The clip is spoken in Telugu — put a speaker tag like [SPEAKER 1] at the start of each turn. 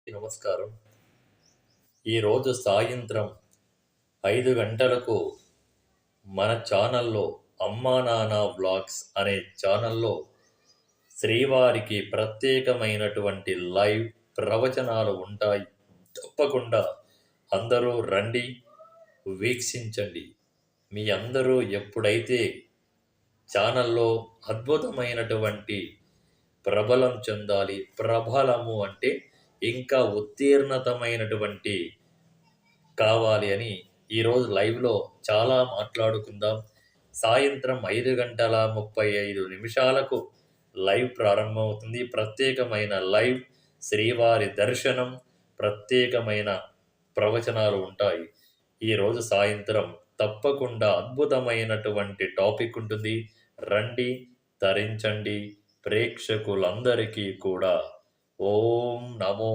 [SPEAKER 1] నమస్కారం. ఈరోజు సాయంత్రం 5 గంటలకు మన ఛానల్‌లో 'అమ్మా నాన్న వ్లాగ్స్' అనే ఛానల్‌లో శ్రీవారికి ప్రత్యేకమైనటువంటి లైవ్ ప్రవచనాలు ఉంటాయి. తప్పకుండా అందరూ రండి, వీక్షించండి. మీ అందరూ ఎప్పుడైతే ఛానల్‌లో అద్భుతమైనటువంటి ప్రబలం చెందాలి. ప్రబలము అంటే ఇంకా ఉత్తీర్ణతమైనటువంటి కావాలి అని ఈరోజు లైవ్‌లో చాలా మాట్లాడుకుందాం. సాయంత్రం 5:35 లైవ్ ప్రారంభమవుతుంది. ప్రత్యేకమైన లైవ్, శ్రీవారి దర్శనం, ప్రత్యేకమైన ప్రవచనాలు ఉంటాయి. ఈరోజు సాయంత్రం తప్పకుండా అద్భుతమైనటువంటి టాపిక్ ఉంటుంది. రండి, తరించండి. ప్రేక్షకులందరికీ కూడా ఓం నమో